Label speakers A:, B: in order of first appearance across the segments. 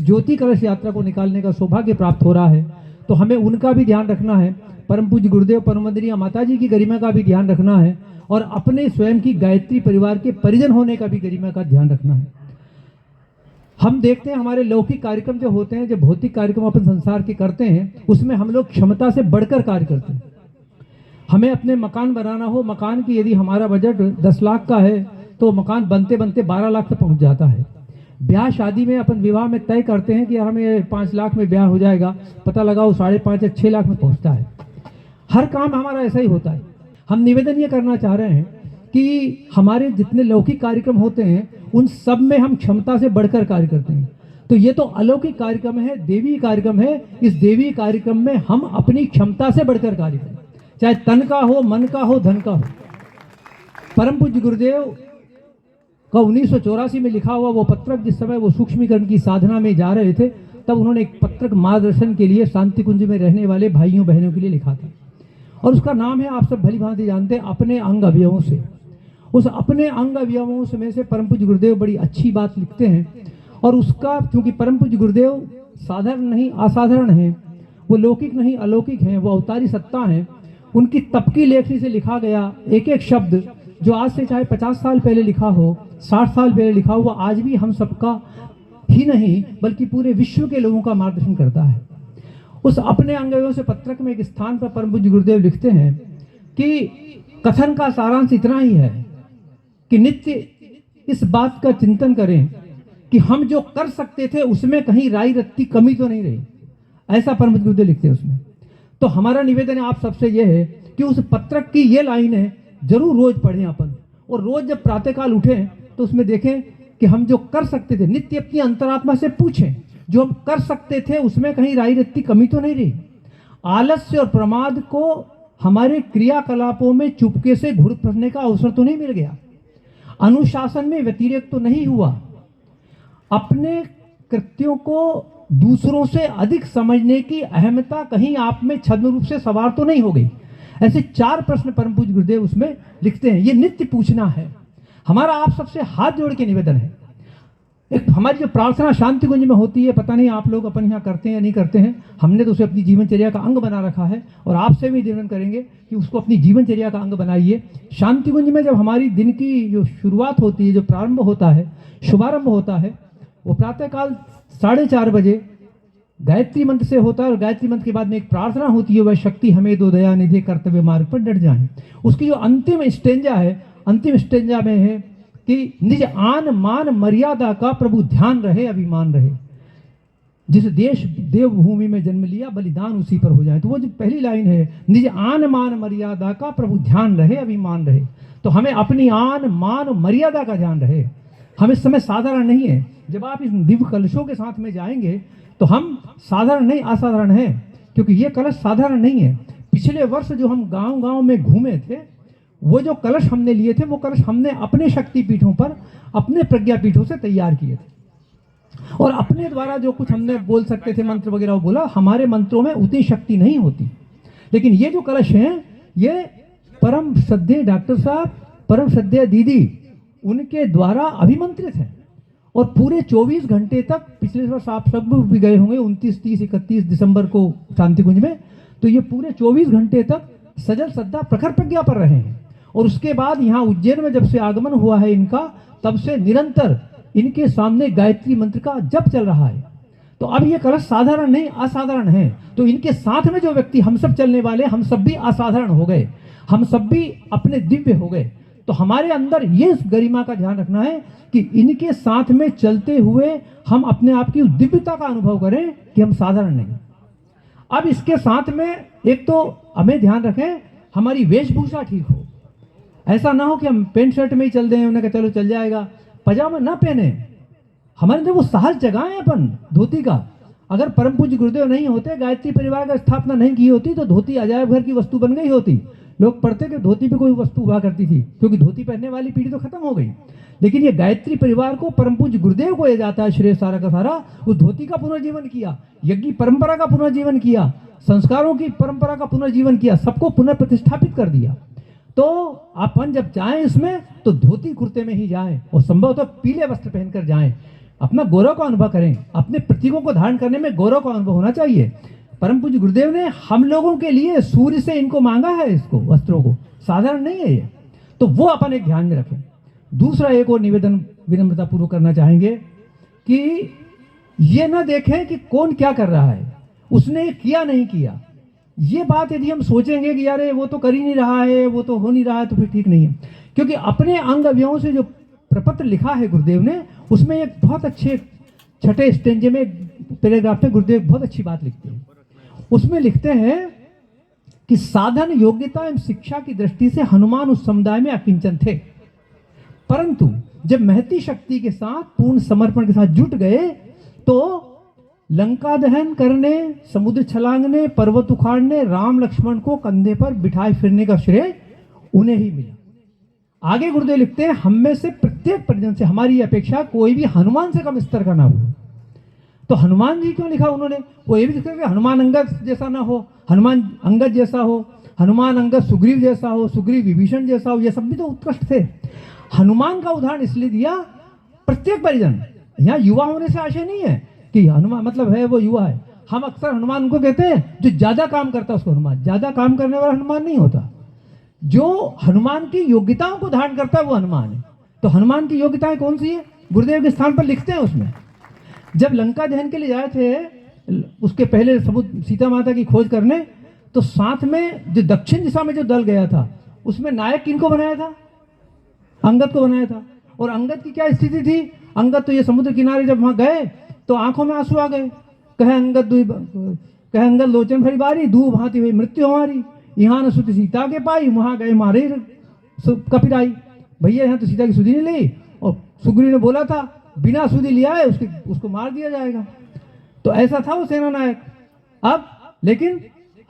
A: ज्योति कलश यात्रा को निकालने का सौभाग्य प्राप्त हो रहा है, तो हमें उनका भी ध्यान रखना है, परम पूज्य गुरुदेव परम वंदनीय माता जी की गरिमा का भी ध्यान रखना है, और अपने स्वयं की गायत्री परिवार के परिजन होने का भी गरिमा का ध्यान रखना है। हम देखते हैं हमारे लौकिक कार्यक्रम जो होते हैं, जो भौतिक कार्यक्रम अपन संसार के करते हैं, उसमें हम लोग क्षमता से बढ़कर कार्य करते हैं। हमें अपने मकान बनाना हो, मकान की यदि हमारा बजट 10 लाख का है तो मकान बनते बनते 12 लाख तक पहुंच जाता है। ब्याह शादी में अपन विवाह में तय करते हैं कि हमें 5 लाख में ब्याह हो जाएगा, पता लगा वो 5.5 या 6 लाख में पहुंचता है। हर काम हमारा ऐसा ही होता है। हम निवेदन ये करना चाह रहे हैं कि हमारे जितने लौकिक कार्यक्रम होते हैं उन सब में हम क्षमता से बढ़कर कार्य करते हैं। तो ये तो अलौकिक कार्यक्रम है, देवी कार्यक्रम है। इस देवी कार्यक्रम में हम अपनी क्षमता से बढ़कर कार्य करें, चाहे तन का हो, मन का हो, धन का हो। परम पूज्य गुरुदेव का 1984 में लिखा हुआ वो पत्रक, जिस समय वो सूक्ष्मीकरण की साधना में जा रहे थे, तब उन्होंने एक पत्रक मार्गदर्शन के लिए शांति कुंज में रहने वाले भाइयों बहनों के लिए लिखा था, और उसका नाम है, आप सब भली भांति जानते हैं, अपने अंग अवयवों से। उस अपने अंग अवयवों में से परम पूज्य गुरुदेव बड़ी अच्छी बात लिखते हैं, और उसका क्योंकि परम पूज्य गुरुदेव साधारण नहीं असाधारण है, वो लौकिक नहीं अलौकिक हैं, वो अवतारी सत्ता हैं। उनकी तप की लेखनी से लिखा गया एक एक शब्द, जो आज से चाहे 50 साल पहले लिखा हो, 60 साल पहले लिखा हो, वो आज भी हम सबका ही नहीं बल्कि पूरे विश्व के लोगों का मार्गदर्शन करता है। उस अपने अंगों से पत्रक में एक स्थान पर परम पूज्य गुरुदेव लिखते हैं कि कथन का सारांश इतना ही है कि नित्य इस बात का चिंतन करें कि हम जो कर सकते थे उसमें कहीं राई रत्ती कमी तो नहीं रही। ऐसा परम पूज्य गुरुदेव लिखते हैं उसमें। तो हमारा निवेदन है आप सबसे यह है कि उस पत्रक की ये लाइन है, जरूर रोज पढ़ें अपन, और रोज जब प्रातःकाल उठें तो उसमें देखें कि हम जो कर सकते थे, नित्य अपनी अंतरात्मा से पूछें, जो हम कर सकते थे उसमें कहीं राई रत्ती कमी तो नहीं रही। आलस्य और प्रमाद को हमारे क्रियाकलापों में चुपके से घुड़ने का अवसर तो नहीं मिल गया, अनुशासन में व्यतिरेक तो नहीं हुआ, अपने कृत्यों को दूसरों से अधिक समझने की अहमता कहीं आप में छद्म रूप से सवार तो नहीं हो गई। ऐसे 4 प्रश्न परम पूज्य गुरुदेव उसमें लिखते हैं। ये नित्य पूछना है। हमारा आप सबसे हाथ जोड़ के निवेदन है। एक हमारी जो प्रार्थना शांति कुंज में होती है, पता नहीं आप लोग अपन यहाँ करते हैं या नहीं करते हैं, हमने तो उसे अपनी जीवनचर्या का अंग बना रखा है, और आपसे भी निवेदन करेंगे कि उसको अपनी जीवनचर्या का अंग बनाइए। शांति कुंज में जब हमारी दिन की जो शुरुआत होती है, जो प्रारंभ होता है, शुभारंभ होता है, वो प्रातःकाल 4:30 बजे गायत्री मंत्र से होता है, और गायत्री मंत्र के बाद में एक प्रार्थना होती है, वह शक्ति हमें दो दया निधि कर्तव्य मार्ग पर डट जाएं। उसकी जो अंतिम स्टेंजा है, अंतिम स्टेंजा में है कि निज आन मान मर्यादा का प्रभु ध्यान रहे, अभिमान रहे, जिस देश देवभूमि में जन्म लिया बलिदान उसी पर हो जाए। तो वो जो पहली लाइन है, निज आन मान मर्यादा का प्रभु ध्यान रहे, अभिमान रहे, तो हमें अपनी आन मान मर्यादा का ध्यान रहे। हम इस समय साधारण नहीं है। जब आप इस दिव्य कलशों के साथ में जाएंगे तो हम साधारण नहीं असाधारण हैं, क्योंकि ये कलश साधारण नहीं है। पिछले वर्ष जो हम गांव-गांव में घूमे थे, वो जो कलश हमने लिए थे, वो कलश हमने अपने शक्ति पीठों पर, अपने प्रज्ञा पीठों से तैयार किए थे, और अपने द्वारा जो कुछ हमने बोल सकते थे मंत्र वगैरह, वो बोला। हमारे मंत्रों में उतनी शक्ति नहीं होती, लेकिन ये जो कलश हैं, ये परम श्रद्धेय डॉक्टर साहब, परम श्रद्धेय दीदी, उनके द्वारा अभिमंत्रित है, और पूरे 24 घंटे तक, पिछले वर्ष आप सब भी गए होंगे 29, 30, 31 दिसंबर को शांति कुंज में, तो ये पूरे 24 घंटे तक सजल श्रद्धा प्रखर प्रज्ञा पर रहे हैं। और उसके बाद यहाँ उज्जैन में जब से आगमन हुआ है इनका, तब से निरंतर इनके सामने गायत्री मंत्र का जप चल रहा है। तो अब ये कलश साधारण नहीं असाधारण है। तो इनके साथ में जो व्यक्ति हम सब चलने वाले, हम सब भी असाधारण हो गए, हम सब भी अपने दिव्य हो गए। तो हमारे अंदर ये गरिमा का ध्यान रखना है कि इनके साथ में चलते हुए हम अपने आप की दिव्यता का अनुभव करें कि हम साधारण नहीं। अब इसके साथ में एक तो हमें ध्यान रखें हमारी वेशभूषा ठीक हो। ऐसा ना हो कि हम पेंट शर्ट में ही चल दें, उन्हें कहा चलो चल जाएगा, पजामा ना पहने। हमारे अंदर वो साहस जगाएं अपन धोती का। अगर परम पूज्य गुरुदेव नहीं होते, गायत्री परिवार का स्थापना नहीं की होती, तो धोती अजायब घर की वस्तु बन गई होती। लोग पढ़ते कि धोती पे कोई वस्तु हुआ करती थी, क्योंकि धोती पहनने वाली पीढ़ी तो खत्म हो गई। लेकिन ये गायत्री परिवार को, परम पूज्य गुरुदेव को ये जाता है श्रेय सारा का सारा। उस धोती का पुनर्जीवन किया, यज्ञ परंपरा का पुनर्जीवन किया, संस्कारों की परंपरा का पुनर्जीवन किया, सबको पुनर्प्रतिष्ठापित कर दिया। तो अपन जब जाएं इसमें तो धोती कुर्ते में ही जाएं, और संभवतः पीले वस्त्र पहनकर जाएं। अपना गौरव का अनुभव करें, अपने प्रतीकों को धारण करने में गौरव का अनुभव होना चाहिए। परम पूज्य गुरुदेव ने हम लोगों के लिए सूर्य से इनको मांगा है, इसको वस्त्रों को, साधारण नहीं है ये। तो वो अपन एक ध्यान में रखें। दूसरा एक और निवेदन विनम्रता पूर्वक करना चाहेंगे कि ये ना देखें कि कौन क्या कर रहा है, उसने किया नहीं किया। ये बात यदि हम सोचेंगे कि यार वो तो कर ही नहीं रहा है, वो तो हो नहीं रहा है, तो फिर ठीक नहीं है। क्योंकि अपने अंग अवयवों से जो प्रपत्र लिखा है गुरुदेव ने, उसमें एक बहुत अच्छे छठे स्टेंजे में पैराग्राफ में गुरुदेव बहुत अच्छी बात लिखते हैं। उसमें लिखते हैं कि साधन, योग्यता एवं शिक्षा की दृष्टि से हनुमान उस समुदाय में अकिंचन थे, परंतु जब महती शक्ति के साथ पूर्ण समर्पण के साथ जुट गए तो लंका दहन करने, समुद्र छलांगने, पर्वत उखाड़ने, राम लक्ष्मण को कंधे पर बिठाए फिरने का श्रेय उन्हें ही मिला। आगे गुरुदेव लिखते हैं, हम में से प्रत्येक परिजन से हमारी अपेक्षा कोई भी हनुमान से कम स्तर का ना हो। तो हनुमान जी क्यों लिखा उन्होंने? वो ये भी लिखा कि हनुमान अंगद जैसा ना हो, हनुमान अंगद जैसा हो, हनुमान अंगद सुग्रीव जैसा हो, सुग्रीव विभीषण जैसा हो। ये सब भी तो उत्कृष्ट थे। हनुमान का उदाहरण इसलिए दिया, प्रत्येक परिजन, यहाँ युवा होने से आशय नहीं है कि हनुमान मतलब है वो युवा है। हम अक्सर हनुमान को कहते हैं जो ज्यादा काम करता है उसको हनुमान। ज्यादा काम करने वाला हनुमान नहीं होता, जो हनुमान की योग्यताओं को धारण करता है वो हनुमान है। तो हनुमान की योग्यताएं कौन सी है? गुरुदेव के स्थान पर लिखते हैं उसमें, जब लंका दहन के लिए जाए थे, उसके पहले समुद्र सीता माता की खोज करने, तो साथ में जो दक्षिण दिशा में जो दल गया था उसमें नायक किनको बनाया था? अंगद को बनाया था। और अंगद की क्या स्थिति थी? अंगद तो ये समुद्र किनारे जब वहां गए तो आंखों में आंसू आ गए। कहे अंगद लोचन भरी बारी, दू भांति हुई मृत्यु हमारी, यहाँ न सुति सीता के पाई, वहां गए मारे कपिराई। भैया यहाँ तो सीता की सुधि नहीं ली, और सुग्रीव ने बोला था बिना सुधि लिया है उसको मार दिया जाएगा। तो ऐसा था वो सेना नायक। अब लेकिन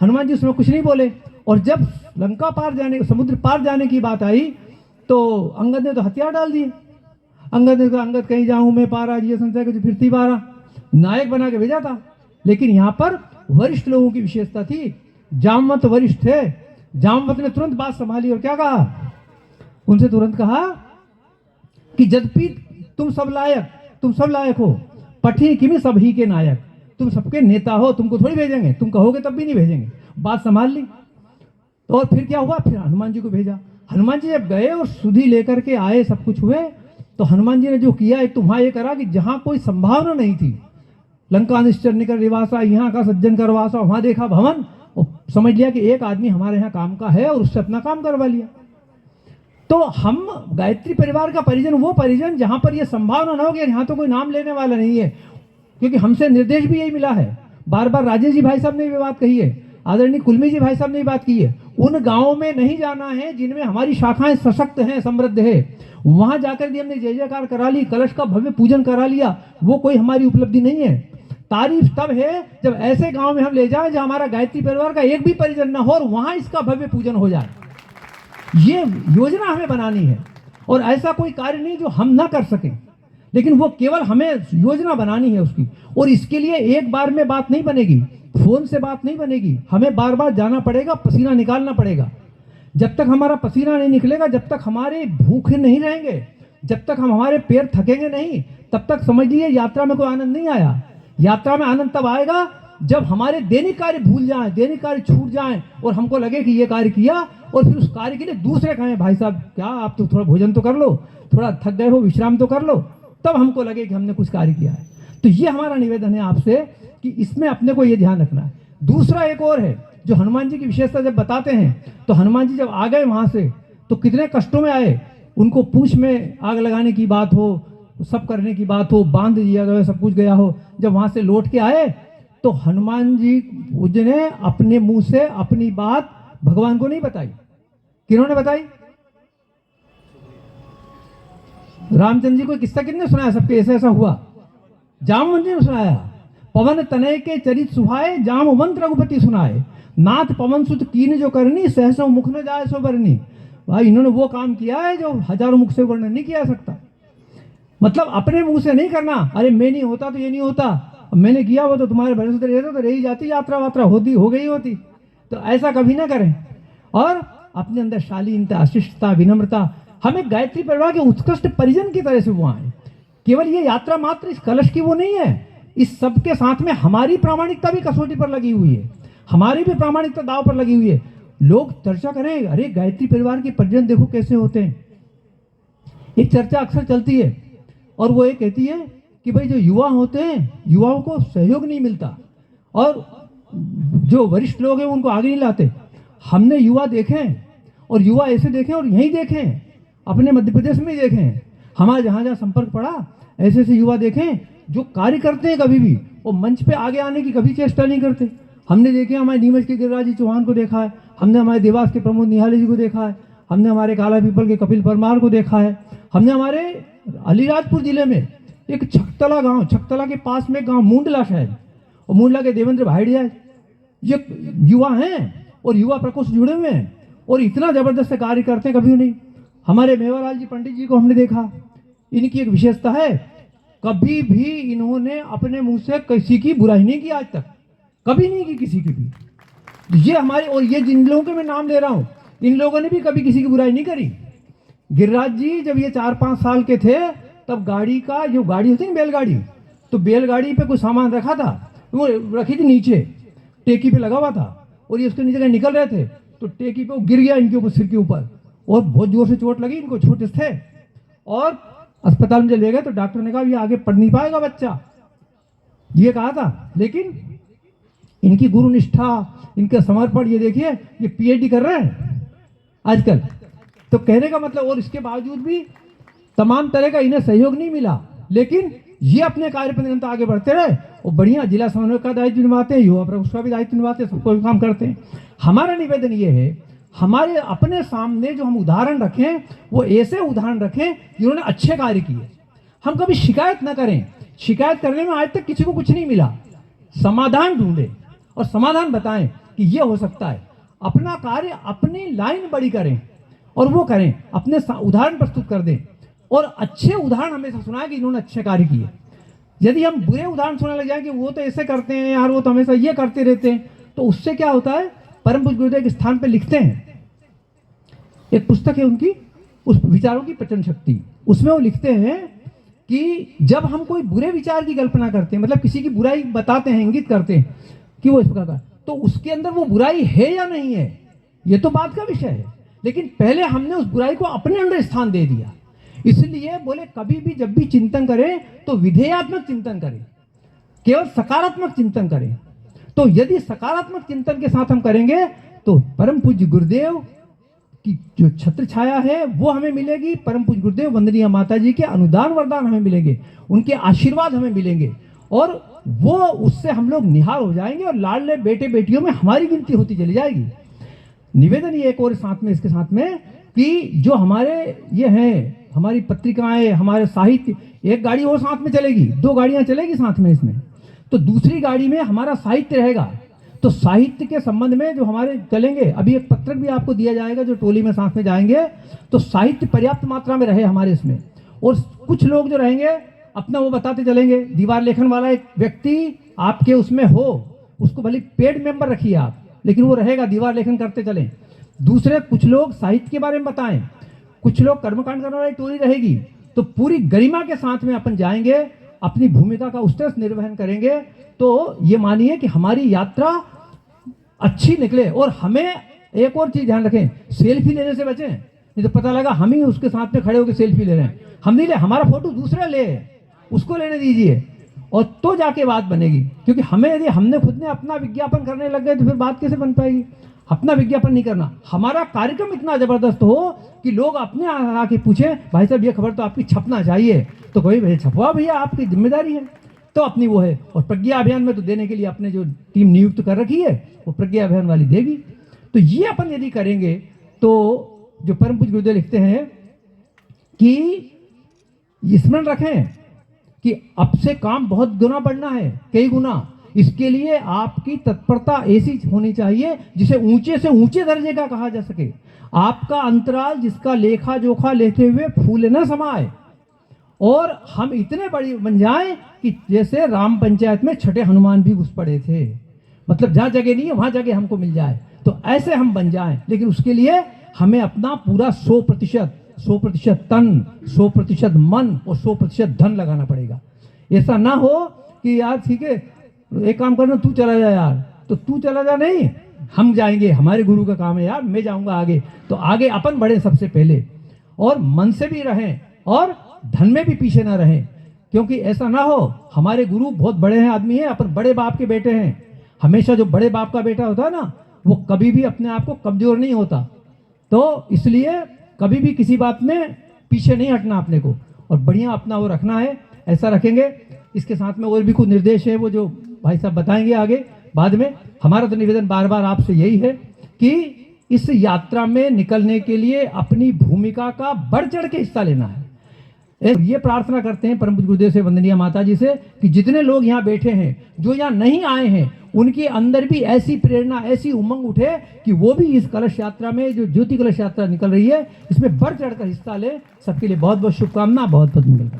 A: हनुमान जी उसमें कुछ नहीं बोले, और जब लंका पार जाने, समुद्र पार जाने की बात आई तो अंगद ने तो हथियार डाल दिए। अंगद ने कहा, अंगद कहीं जाऊं मैं पारा, ये संशय को फिरती पारा, नायक बना के भेजा था। लेकिन यहाँ पर वरिष्ठ लोगों की विशेषता थी। जामवंत वरिष्ठ थे, जामवंत ने तुरंत बात संभाली और क्या कहा? उनसे तुरंत कहा कि यद्यपि तुम सब लायक हो, पठी किमी सब ही के नायक, तुम सबके नेता हो, तुमको थोड़ी भेजेंगे, तुम कहोगे तब भी नहीं भेजेंगे। बात संभाल ली। तो और फिर क्या हुआ? फिर हनुमान जी को भेजा। हनुमान जी जब गए और सुधि लेकर के आए, सब कुछ हुए, तो हनुमान जी ने जो किया, एक तो वहां ये करा कि जहां कोई संभावना नहीं थी, लंका निश्चर निकर निवासा, यहाँ का सज्जन करवासा, वहां देखा भवन, और समझ लिया कि एक आदमी हमारे यहाँ काम का है, और उससे अपना काम करवा लिया। तो हम गायत्री परिवार का परिजन, वो परिजन जहां पर यह संभावना ना हो कि यहाँ तो कोई नाम लेने वाला नहीं है, क्योंकि हमसे निर्देश भी यही मिला है। बार बार राजेश जी भाई साहब ने ये बात कही है, आदरणीय कुलमी जी भाई साहब ने बात की है, उन गांवों में नहीं जाना है जिनमें हमारी शाखाएं सशक्त हैं, समृद्ध है। वहां जाकर भी हमने जय जयकार करा ली, कलश का भव्य पूजन करा लिया, वो कोई हमारी उपलब्धि नहीं है। तारीफ तब है जब ऐसे गांव में हम ले जाएं जहां हमारा गायत्री परिवार का एक भी परिजन ना हो, और वहां इसका भव्य पूजन हो जाए। ये योजना हमें बनानी है, और ऐसा कोई कार्य नहीं जो हम ना कर सकें, लेकिन वो केवल हमें योजना बनानी है उसकी। और इसके लिए एक बार में बात नहीं बनेगी, फोन से बात नहीं बनेगी, हमें बार बार जाना पड़ेगा, पसीना निकालना पड़ेगा। जब तक हमारा पसीना नहीं निकलेगा, जब तक हमारे भूखे नहीं रहेंगे, जब तक हमारे पैर थकेंगे नहीं, तब तक समझ लीजिए यात्रा में कोई आनंद नहीं आया। यात्रा में आनंद तब आएगा जब हमारे दैनिक कार्य भूल जाएं, दैनिक कार्य छूट जाएं, और हमको लगे कि ये कार्य किया, और फिर उस कार्य के लिए दूसरे कहें भाई साहब क्या आप तो थोड़ा भोजन तो कर लो, थोड़ा थक गए हो विश्राम तो कर लो, तब हमको लगे कि हमने कुछ कार्य किया है। तो ये हमारा निवेदन है आपसे कि इसमें अपने को ये ध्यान रखना है। दूसरा एक और है, जो हनुमान जी की विशेषता जब बताते हैं, तो हनुमान जी जब आ गए वहां से तो कितने कष्टों में आए। उनको पूंछ में आग लगाने की बात हो, सब करने की बात हो, बांध दिया गया, सब कुछ गया हो, जब वहां से लौट के आए तो हनुमान जी ने अपने मुंह से अपनी बात भगवान को नहीं बताई। किन्होंने बताई? रामचंद्र जी को किस्सा किसने सुनाया? सबके ऐसा ऐसा हुआ, जामवंत जी ने सुनाया। पवन तनय के चरित सुहाए, जामवंत रघुपति सुनाए, नाथ पवन सुत कीन जो करनी, सहसों मुख न जाए सो बरनी। भाई इन्होंने वो काम किया है जो हजारों मुख से वर्णन नहीं किया जा सकता। मतलब अपने मुंह से नहीं करना, अरे मैं नहीं होता तो ये नहीं होता, मैंने किया वो तो तुम्हारे भरोसे से रहता तो रही जाती, यात्रा वात्रा होती हो गई होती। तो ऐसा कभी ना करें, और अपने अंदर शालीनता, शिष्टता, विनम्रता, हमें गायत्री परिवार के उत्कृष्ट परिजन की तरह से वो आए। केवल ये यात्रा मात्र इस कलश की वो नहीं है, इस सब के साथ में हमारी प्रामाणिकता भी कसौटी पर लगी हुई है, हमारी भी प्रामाणिकता दाव पर लगी हुई है। लोग चर्चा करें, अरे गायत्री परिवार के परिजन देखो कैसे होते हैं। एक चर्चा अक्सर चलती है और वो ये कहती है कि भाई जो युवा होते हैं, युवाओं को सहयोग नहीं मिलता और जो वरिष्ठ लोग हैं उनको आगे नहीं लाते। हमने युवा देखे हैं और युवा ऐसे देखे और यहीं देखे हैं, अपने मध्य प्रदेश में ही देखे हैं, हमारा जहाँ जहाँ संपर्क पड़ा ऐसे ऐसे युवा देखें जो कार्य करते हैं, कभी भी वो मंच पे आगे आने की कभी चेष्टा नहीं करते। हमने देखे, हमारे नीमच के गिरिराज जी चौहान को देखा है, हमने हमारे देवास के प्रमोद निहाली जी को देखा है, हमने हमारे काला पीपल के कपिल परमार को देखा है, हमने हमारे अलीराजपुर जिले में एक छकतला गांव, छकतला के पास में गांव मूंडला शायद, और मूंडला के देवेंद्र भाईडिया ये युवा हैं और युवा प्रकोष्ठ जुड़े हुए हैं और इतना जबरदस्त कार्य करते हैं, कभी नहीं। हमारे मेवालाल जी पंडित जी को हमने देखा, इनकी एक विशेषता है, कभी भी इन्होंने अपने मुंह से किसी की बुराई नहीं की, आज तक कभी नहीं की किसी की भी। ये हमारे, और ये जिन लोगों के मैं नाम ले रहा हूं, इन लोगों ने भी कभी किसी की बुराई नहीं करी। गिरिराज जी जब ये 4-5 साल के थे तब गाड़ी का, जो गाड़ी होती है बैलगाड़ी, तो बैलगाड़ी पे कोई सामान रखा था, वो रखी थी नीचे, टेकी पे लगा हुआ था और ये उसके नीचे कहीं निकल रहे थे तो टेकी पे वो गिर गया इनके ऊपर, सिर के ऊपर, और बहुत जोर से चोट लगी इनको, छोटे थे और अस्पताल में जब ले गए तो डॉक्टर ने कहा ये आगे पढ़ नहीं पाएगा बच्चा, ये कहा था। लेकिन इनकी गुरु निष्ठा, इनका समर्पण, ये देखिए ये पीएचडी कर रहे हैं आजकल। तो कहने का मतलब, और इसके बावजूद भी तमाम तरह का इन्हें सहयोग नहीं मिला, लेकिन ये अपने कार्य पर निरंतर आगे बढ़ते रहे और बढ़िया जिला समन्वयक का दायित्व निभाते हैं, युवा प्रकोष्ठ का भी दायित्व निभाते हैं, सबको काम करते हैं। हमारा निवेदन ये है, हमारे अपने सामने जो हम उदाहरण रखें वो ऐसे उदाहरण रखें जिन्होंने अच्छे कार्य किए। हम कभी शिकायत न करें, शिकायत करने में आज तक किसी को कुछ नहीं मिला। समाधान ढूंढे और समाधान बताएं कि ये हो सकता है। अपना कार्य, अपनी लाइन बड़ी करें और वो करें, अपने उदाहरण प्रस्तुत कर दें और अच्छे उदाहरण हमेशा सुनाएं कि इन्होंने अच्छे कार्य किए। यदि हम बुरे उदाहरण सुनने लग जाए कि वो तो ऐसे करते हैं यार, वो तो हमेशा ये करते रहते हैं, तो उससे क्या होता है, परम पूज्य गुरुदेव के स्थान पे लिखते हैं, एक पुस्तक है उनकी, उस विचारों की प्रचंड शक्ति, उसमें वो लिखते हैं कि जब हम कोई बुरे विचार की कल्पना करते हैं, मतलब किसी की बुराई बताते हैं, इंगित करते हैं कि वो इस प्रकार का, तो उसके अंदर वो बुराई है या नहीं है ये तो बात का विषय है, लेकिन पहले हमने उस बुराई को अपने अंदर स्थान दे दिया। इसलिए बोले कभी भी जब भी चिंतन करें तो विधेयात्मक चिंतन करें, केवल सकारात्मक चिंतन करें। तो यदि सकारात्मक चिंतन के साथ हम करेंगे तो परम पूज्य गुरुदेव की जो छत्र छाया है वो हमें मिलेगी, परम पूज्य गुरुदेव वंदनीय माता जी के अनुदान वरदान हमें मिलेंगे, उनके आशीर्वाद हमें मिलेंगे और वो उससे हम लोग निहार हो जाएंगे और लाडले बेटे बेटियों में हमारी गिनती होती चली जाएगी। निवेदन ये एक और साथ में, इसके साथ में कि जो हमारे ये हैं, हमारी पत्रिकाएं, हमारे साहित्य, एक गाड़ी और साथ में चलेगी, 2 गाड़ियां चलेगी साथ में इसमें, तो दूसरी गाड़ी में हमारा साहित्य रहेगा। तो साहित्य के संबंध में जो हमारे चलेंगे, अभी एक पत्रक भी आपको दिया जाएगा जो टोली में साथ में जाएंगे, तो साहित्य पर्याप्त मात्रा में रहे हमारे इसमें। और कुछ लोग जो रहेंगे अपना वो बताते चलेंगे, दीवार लेखन वाला एक व्यक्ति आपके उसमें हो, उसको भले पेड मेंबर रखिए आप, लेकिन वो रहेगा, दीवार लेखन करते चलें। दूसरे कुछ लोग साहित्य के बारे में बताएं, कुछ लोग कर्मकांड करने वाली टोली रहेगी। तो पूरी गरिमा के साथ में अपन जाएंगे, अपनी भूमिका का उस तरह से निर्वहन करेंगे, तो ये मानिए कि हमारी यात्रा अच्छी निकले। और हमें एक और चीज ध्यान रखें, सेल्फी लेने से बचें, नहीं तो पता लगा हम ही उसके साथ में खड़े होकर सेल्फी ले रहे हैं, हम नहीं ले, हमारा फोटो दूसरा ले, उसको लेने दीजिए और तो जाके बात बनेगी। क्योंकि हमें, यदि हमने खुद ने अपना विज्ञापन करने लग गए तो फिर बात कैसे बन पाएगी। अपना विज्ञापन नहीं करना, हमारा कार्यक्रम इतना जबरदस्त हो कि लोग अपने आके पूछे भाई साहब ये खबर तो आपकी छपना चाहिए, तो कोई भैया छपवा, भैया आपकी जिम्मेदारी है, तो अपनी वो है। और प्रज्ञा अभियान में तो देने के लिए अपने जो टीम नियुक्त कर रखी है वो प्रज्ञा अभियान वाली देगी। तो ये अपन यदि करेंगे तो जो परम पूज्य गुरुदेव लिखते हैं कि स्मरण रखें कि अब से काम बहुत गुना बढ़ना है, कई गुना। इसके लिए आपकी तत्परता ऐसी होनी चाहिए जिसे ऊंचे से ऊंचे दर्जे का कहा जा सके। आपका अंतराल जिसका लेखा जोखा लेते हुए फूल न समाए और हम इतने बड़ी बन जाएं कि जैसे राम पंचायत में छठे हनुमान भी घुस पड़े थे, मतलब जहां जगह नहीं है वहां जगह हमको मिल जाए, तो ऐसे हम बन जाएं। लेकिन उसके लिए हमें अपना पूरा 100% 100% तन, 100% मन और 100% धन लगाना पड़ेगा। ऐसा ना हो कि यार ठीक है एक काम करना, तू चला जा यार, तो तू चला जा नहीं, हम जाएंगे, हमारे गुरु का काम है यार, मैं जाऊंगा आगे, तो आगे अपन बढ़े सबसे पहले, और मन से भी रहें और धन में भी पीछे ना रहें। क्योंकि ऐसा ना हो, हमारे गुरु बहुत बड़े हैं आदमी हैं, अपन बड़े बाप के बेटे हैं। हमेशा जो बड़े बाप का बेटा होता है ना, वो कभी भी अपने आप को कमजोर नहीं होता। तो इसलिए कभी भी किसी बात में पीछे नहीं हटना अपने को, और बढ़िया अपना वो रखना है, ऐसा रखेंगे। इसके साथ में और भी कुछ निर्देश है वो जो भाई साहब बताएंगे आगे बाद में। हमारा तो निवेदन बार बार आपसे यही है कि इस यात्रा में निकलने के लिए अपनी भूमिका का बढ़ चढ़ के हिस्सा लेना है। ये प्रार्थना करते हैं परम पूज्य गुरुदेव से, वंदनीय माता जी से, कि जितने लोग यहाँ बैठे हैं, जो यहाँ नहीं आए हैं, उनके अंदर भी ऐसी प्रेरणा, ऐसी उमंग उठे कि वो भी इस कलश यात्रा में, जो ज्योति कलश यात्रा निकल रही है, इसमें बढ़ चढ़कर हिस्सा ले। सबके लिए बहुत बहुत शुभकामना, बहुत बहुत मंगल।